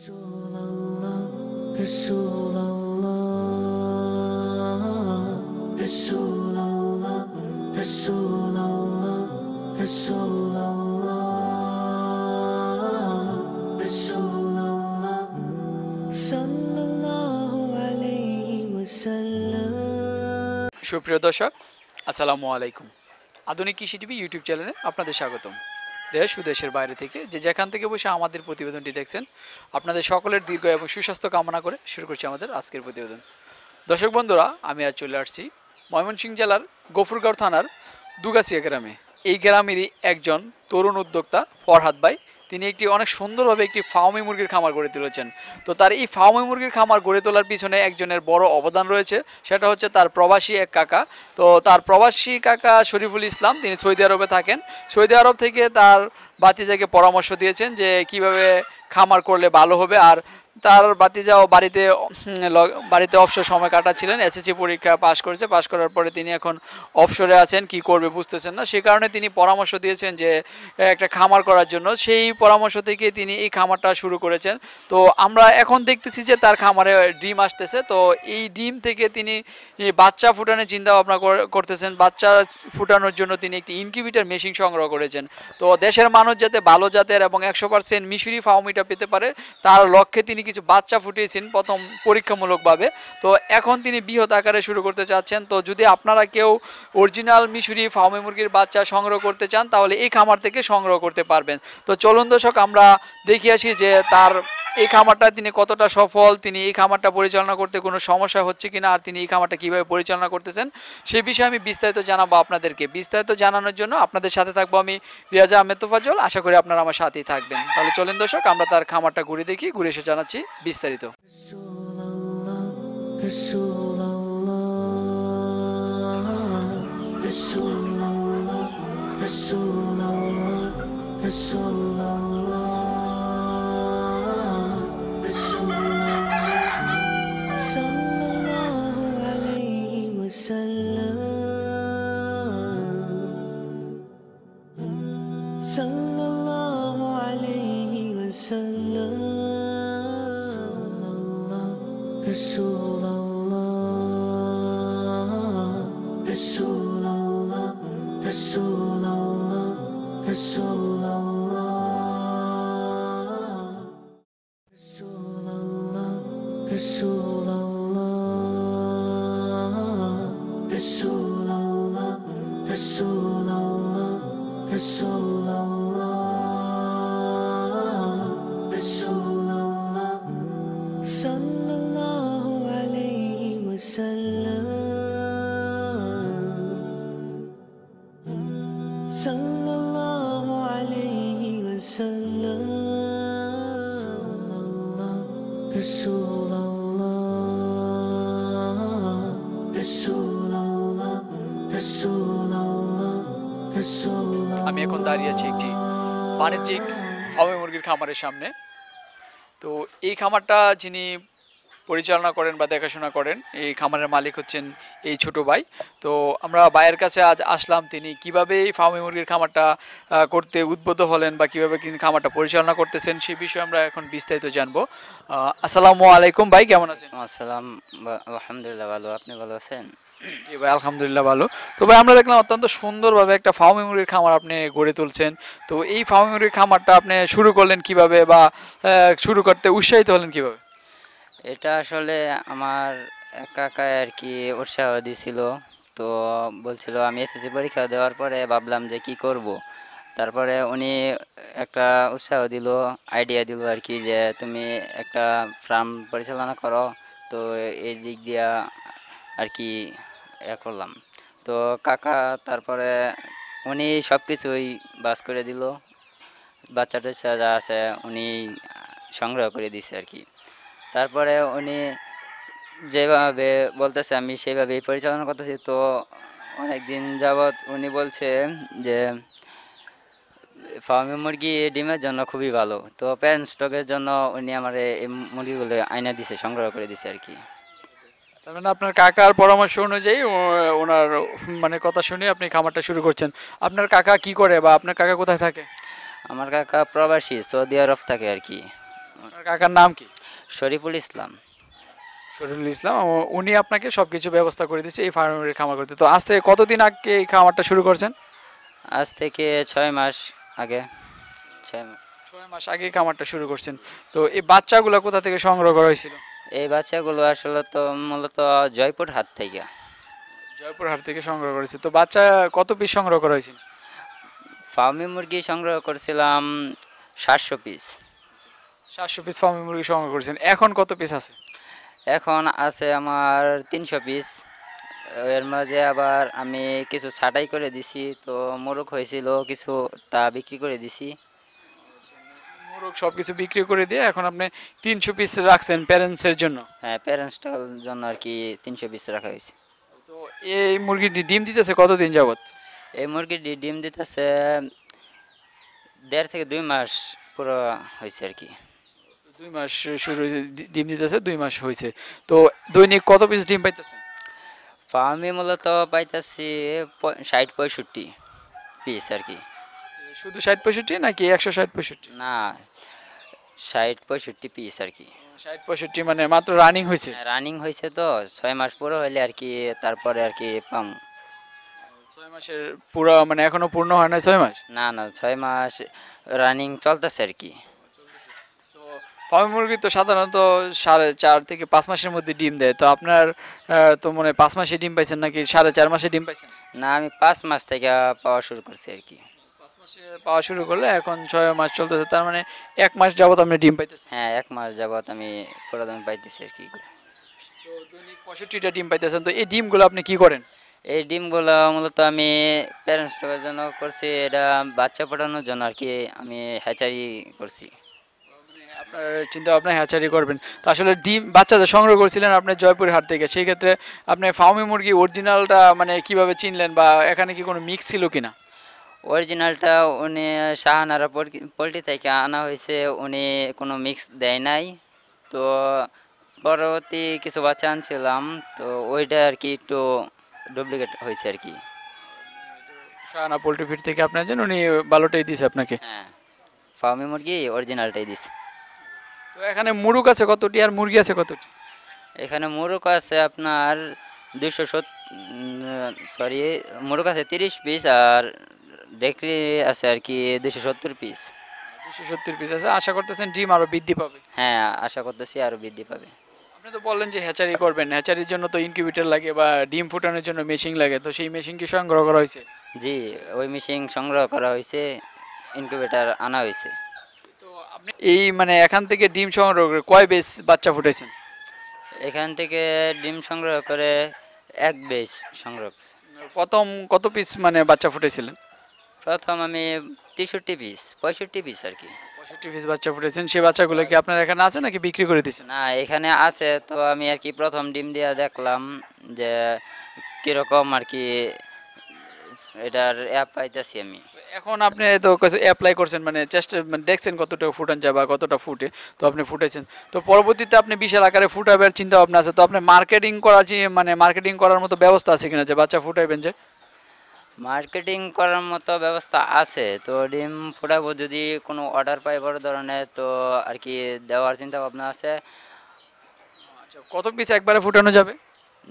Rasulallah, Rasulallah, Rasulallah, Rasulallah, Rasulallah, Rasulallah, Sallallahu alayhi wasallam. সুপ্রিয় দর্শক, আসসালামু আলাইকুম। আধুনিক কৃষি টিভি ইউটিউব চ্যানেলে আপনাদের স্বাগতম। দেশ ও দেশের বাইরে থেকে যে যেখান থেকে বসে আমাদের প্রতিবেদনটি দেখছেন, আপনাদের সকলের দীর্ঘ এবং সুস্বাস্থ্য কামনা করে শুরু করছি আমাদের আজকের প্রতিবেদন। দর্শক বন্ধুরা, আমি আজ চলে আসছি ময়মনসিংহ জেলার গফুরগাঁও থানার দুগাছিয়া গ্রামে। এই গ্রামেরই একজন তরুণ উদ্যোক্তা ফরহাদ ভাই, তিনি একটি অনেক সুন্দরভাবে একটি ফার্মি মুরগির খামার গড়ে তুলেছেন। তো তার এই ফার্মি মুরগির খামার গড়ে তোলার পিছনে একজনের বড় অবদান রয়েছে, সেটা হচ্ছে তার প্রবাসী এক কাকা। তো তার প্রবাসী কাকা শরীফুল ইসলাম, তিনি সৌদি আরবে থাকেন। সৌদি আরব থেকে তার ভাতিজাকে পরামর্শ দিয়েছেন যে কিভাবে খামার করলে ভালো হবে। আর তার ভাতিজাও বাড়িতে অবসর সময় কাটাচ্ছিলেন, এসএসসি পরীক্ষা পাশ করেছে, পাশ করার পরে তিনি এখন অবসরে আছেন, কি করবে বুঝতেছেন না। সে কারণে তিনি পরামর্শ দিয়েছেন যে একটা খামার করার জন্য। সেই পরামর্শ থেকে তিনি এই খামারটা শুরু করেছেন। তো আমরা এখন দেখতেছি যে তার খামারে ডিম আসতেছে। তো এই ডিম থেকে তিনি বাচ্চা ফুটানোর চিন্তা ভাবনা করতেছেন। বাচ্চা ফুটানোর জন্য তিনি একটি ইনকিউবেটর মেশিন সংগ্রহ করেছেন। তো দেশের মানুষ যাতে ভালো জাতের এবং 100% মিশরি ফার্মিটা পেতে পারে, তার লক্ষ্যে তিনি কিছু বাচ্চা ফুটিয়েছেন প্রথম পরীক্ষামূলকভাবে। তো এখন তিনি বৃহৎ আকারে শুরু করতে চাচ্ছেন। তো যদি আপনারা কেউ অরিজিনাল মিশরি ফার্মি মুরগির বাচ্চা সংগ্রহ করতে চান, তাহলে এই খামার থেকে সংগ্রহ করতে পারবেন। তো চলুন দর্শক, আমরা দেখে আসি যে তার এই খামারটা তিনি কতটা সফল, তিনি এই খামারটা পরিচালনা করতে কোনো সমস্যা হচ্ছে কিনা, আর তিনি এই খামারটা কীভাবে পরিচালনা করতেছেন সেই বিষয়ে আমি বিস্তারিত জানাবো আপনাদেরকে। বিস্তারিত জানানোর জন্য আপনাদের সাথে থাকবো আমি, রিয়াজা আহমেদ তোফাজ্জল। আশা করি আপনারা আমার সাথেই থাকবেন। তাহলে চলেন দর্শক, আমরা তার খামারটা ঘুরে দেখি, ঘুরে এসে জানাচ্ছি বিস্তারিত। আমি এখন দাঁড়িয়ে আছি একটি বাণিজ্যিক ফার্মি মুরগির খামারের সামনে। তো এই খামারটা যিনি পরিচালনা করেন বা দেখাশোনা করেন, এই খামারের মালিক হচ্ছেন এই ছোট ভাই। তো আমরা ভাইয়ের কাছে আজ আসলাম, তিনি কিভাবে এই ফার্মি মুরগির খামারটা করতে উদ্বুদ্ধ হলেন বা কিভাবে খামারটা পরিচালনা করতেছেন সেই বিষয়ে আমরা এখন বিস্তারিত জানবো। আসসালামু আলাইকুম ভাই, কেমন আছেন? আসসালাম, আলহামদুলিল্লাহ ভালো। আপনি ভালো আছেন? জি ভাই, আলহামদুলিল্লাহ ভালো। তো ভাই, আমরা দেখলাম অত্যন্ত সুন্দরভাবে একটা ফার্মি মুরগির খামার আপনি গড়ে তুলছেন। তো এই ফার্মি মুরগির খামারটা আপনি শুরু করলেন কিভাবে, বা শুরু করতে উৎসাহিত হলেন কিভাবে? এটা আসলে আমার কাকা আর কি উৎসাহ দিছিল। তো বলছিল, আমি এসএসসি পরীক্ষা দেওয়ার পরে ভাবলাম যে কি করব। তারপরে উনি একটা উৎসাহ দিল, আইডিয়া দিল আর কি, যে তুমি একটা ফার্ম পরিচালনা করো। তো এই দিক দিয়া আর কি করলাম। তো কাকা তারপরে উনি সব কিছুই বাস করে দিল, বাচ্চা টাচ্চা যা আছে উনি সংগ্রহ করে দিছে আর কি। তারপরে উনি যেভাবে বলতেছে আমি সেইভাবেই পরিচালনা করতেছি। তো অনেক দিন যাবৎ উনি বলছে যে ফার্মি মুরগি ডিমের জন্য খুবই ভালো। তো প্যারেন্ট স্টকের জন্য উনি আমার এই মুরগিগুলো আইনা দিছে, সংগ্রহ করে দিছে আর কি। তার মানে আপনার কাকার পরামর্শ অনুযায়ী ওনার মানে কথা শুনে আপনি খামারটা শুরু করছেন। আপনার কাকা কি করে, বা আপনার কাকা কোথায় থাকে? আমার কাকা প্রবাসী, সৌদি আরব থাকে আর কি। আপনার কাকার নাম কি? শরীফুল ইসলাম। শরীফুল ইসলাম। উনি আপনাকে সবকিছু ব্যবস্থা করে দিচ্ছে এই ফার্মের খামার করতে। তো আজ থেকে কতদিন আগে এই খামারটা শুরু করছেন? আজ থেকে 6 মাস আগে। 6 মাস। 6 মাস আগে খামারটা শুরু করছেন। তো এই বাচ্চাগুলো কোথা থেকে সংগ্রহ করা হয়েছিল? এই বাচ্চাগুলো আসলে তো মূলত জয়পুর হাট থেকে। জয়পুরহাট থেকে সংগ্রহ করেছে। তো বাচ্চা কত পিস সংগ্রহ করা হয়েছিল? ফার্মি মুরগি সংগ্রহ করছিলাম 700 পিস। 700 পিস ফার্মি মুরগি সংগ্রহ করেছেন। এখন কত পিস আছে? এখন আছে আমার 300 পিস। এর মাঝে আবার আমি কিছু ছাঁটাই করে দিছি, তো মোরগ হয়েছিল কিছু, তা বিক্রি করে দিছি। মোরগ সবকিছু বিক্রি করে দিয়ে এখন আপনি 300 পিস রাখছেন প্যারেন্টসের জন্য। হ্যাঁ, প্যারেন্টসটার জন্য আর কি 300 পিস রাখা হয়েছে। তো এই মুরগিটি ডিম দিতেছে কতদিন যাবত? এই মুরগিটি ডিম দিতেছে 1.5 থেকে 2 মাস পুরো হয়েছে আর কি। 2 মাস শুরু হয়েছে, ডিম দিতেছে 2 মাস হয়েছে। তো দৈনিক কত পিস ডিম পাইতেছেন? ফার্মে মূলত পাইতেছি 60-65 পিস আর কি। শুধু 60-65 নাকি 160-65? না, 60-65 পিস আর কি। 60-65 মানে মাত্র রানিং হয়েছে? রানিং হয়েছে তো 6 মাস পুরো হইলে আর কি, তারপরে আর কি পাম। 6 মাসের পুরো মানে এখনো পূর্ণ হয় না 6 মাস? না না, 6 মাস রানিং চলতেছে আর কি। তো ফার্মি মুরগি তো সাধারণত 4.5 থেকে 5 মাসের মধ্যে ডিম দেয়। তো আপনার তো মনে হয় 5 মাসে ডিম পাইছেন নাকি 4.5 মাসে ডিম পাইছেন? না, আমি 5 মাস থেকে পাওয়া শুরু করছি আর কি। 5 মাসে পাওয়া শুরু করলে এখন 6 মাস চলতেছে, তার মানে 1 মাস যাবত আপনি ডিম পাইতেছেন। হ্যাঁ, 1 মাস যাবত আমি পুরো দামে পাইতেছি আর কি। তো দৈনিক 65টা ডিম পাইতেছেন। তো এই ডিমগুলো আপনি কি করেন? এই ডিমগুলো মূলত আমি প্যারেন্টসটার জন্য করছি, এটা বাচ্চা ফোটানোর জন্য আর কি আমি হ্যাচারি করছি। মানে আপনার চিন্তা ভাবনা হ্যাচারি করবেন। তো আসলে ডিম বাচ্চাদের সংগ্রহ করেছিলেন আপনার জয়পুর হাট থেকে, সেই ক্ষেত্রে আপনি ফার্মি মুরগি অরিজিনালটা মানে কিভাবে চিনলেন, বা এখানে কি কোনো মিক্স ছিল কিনা? অরিজিনালটা উনি শাহানারা পোলট্রি থেকে আনা হয়েছে, উনি কোনো মিক্স দেয় নাই। তো পরবর্তী কিছু বাচ্চা আনছিলাম, তো ওইটা আর কি একটু ডুপ্লিকেট হয়েছে আর কি। শাহানা পোল্ট্রি ফিড থেকে আপনার জন্য উনি ভালোটাই দিয়েছে আপনাকে। হ্যাঁ, ফার্মি মুরগি অরিজিনালটাই দিছে। তো এখানে মুরগ আছে কতটি আর মুরগি আছে কতটি? এখানে মোরগ আছে আপনার মোরগ আছে 30 পিস, আর ডেকরি আছে আর কি 270 পিস। 270 পিস আছে। আশা করতেছেন ডিম আরো বৃদ্ধি পাবে? হ্যাঁ, আশা করতেছি আরো বৃদ্ধি পাবে। আপনি তো বললেন যে হ্যাচারি করবেন, হ্যাচারির জন্য তো ইনকিউবেটর লাগে বা ডিম ফুটানোর জন্য মেশিন লাগে। তো সেই মেশিন কি সংগ্রহ করা হয়েছে? জি, ওই মেশিন সংগ্রহ করা হয়েছে, ইনকিউবেটর আনা হয়েছে। তো আপনি এই মানে এখান থেকে ডিম সংগ্রহ করে কয় বেস বাচ্চা ফুটাইছেন? এখান থেকে ডিম সংগ্রহ করে 1 বেস সংগ্রহ করছি। প্রথম কত পিস মানে বাচ্চা ফুটাইছিলেন? প্রথম আমি 65 পিস আর কি। 65 পিস বাচ্চা ফুটাইছেন। সেই বাচ্চাগুলো কি আপনার এখানে আছে নাকি বিক্রি করে দিয়েছেন? না, এখানে আছে, তো আমি আর কি প্রথম ডিম দিয়া দেখলাম যে কিরকম আর কি এটার অ্যাপ পাইতেছি আমি। এখন আপনি তো অ্যাপ্লাই করছেন, মানে চেষ্টা মানে দেখছেন কতটা ফুটান যায় বা কতটা ফুটে, তো আপনি ফুটাইছেন। তো পরবর্তীতে আপনি বিশাল আকারে ফুটাবার চিন্তা ভাবনা আছে? তো আপনি মার্কেটিং করা মানে মার্কেটিং করার মতো ব্যবস্থা আছে কিনা যে বাচ্চা ফুটাইবেন যে? মার্কেটিং করার মতো ব্যবস্থা আছে, তো ডিম ফুটাবো যদি কোনো অর্ডার পাই বড় ধরনের, তো আর কি দেওয়ার চিন্তা ভাবনা আছে। আচ্ছা, কত পিস একবারে ফুটানো যাবে?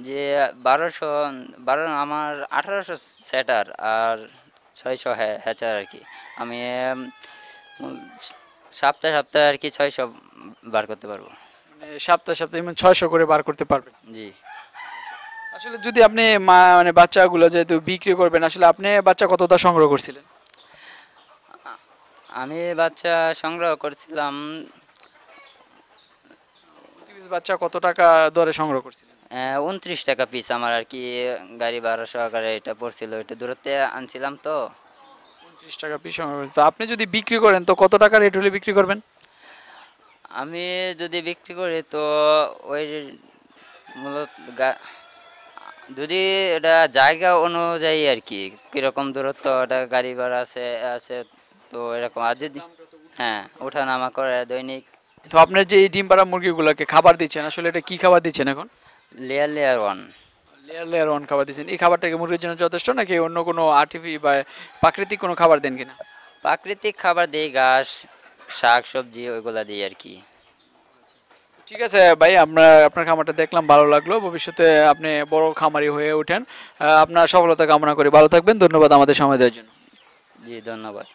যে 12 আমার 1800 সেটার আর 600 হ্যাচার আর কি। আমি সপ্তাহে সপ্তাহে আর কি 600 বার করতে পারবো। মানে সপ্তাহে সপ্তাহে মানে 600 করে বার করতে পারবেন? জি। আসলে যদি আপনি মানে বাচ্চাগুলো যেহেতু বিক্রি করবেন, আসলে আপনি বাচ্চা কতটা সংগ্রহ করছিলেন? আমি বাচ্চা সংগ্রহ করছিলাম প্রতি পিস বাচ্চা কত টাকা দরে সংগ্রহ করছিলেন? 29 টাকা পিস আমার আর কি, গাড়ি ভাড়া সহকারে এটা পড়ছিল, এটা দূরত্বে আনছিলাম তো। 29 টাকা পিস সংগ্রহ করছেন। তো আপনি যদি বিক্রি করেন তো কত টাকা রেট হলে বিক্রি করবেন? আমি যদি বিক্রি করি তো ওই মূলত যদি এটা জায়গা অনুযায়ী আর কি, কীরকম দূরত্ব, এটা গাড়ি ভাড়া আছে আছে তো এরকম। আর যদি হ্যাঁ, ওঠানামা করে দৈনিক। তো আপনার যে এই ডিম পাড়া মুরগিগুলোকে খাবার দিচ্ছেন, আসলে এটা কি খাবার দিচ্ছেন এখন? Layer one. Layer layer one খাবার দিচ্ছেন। এই খাবারটাকে মুরগির জন্য যথেষ্ট নাকি অন্য কোনো বা প্রাকৃতিক কোনো খাবার দেন কিনা? প্রাকৃতিক খাবার দিই, ঘাস, শাক সবজি ওইগুলা দিই আর কি। ঠিক আছে ভাই, আপনার খামারটা দেখলাম, ভালো লাগলো। ভবিষ্যতে আপনি বড় খামারি হয়ে ওঠেন। আপনার সফলতা কামনা করি। ভালো থাকবেন। ধন্যবাদ আমাদের সময় দেওয়ার জন্য। জি ধন্যবাদ।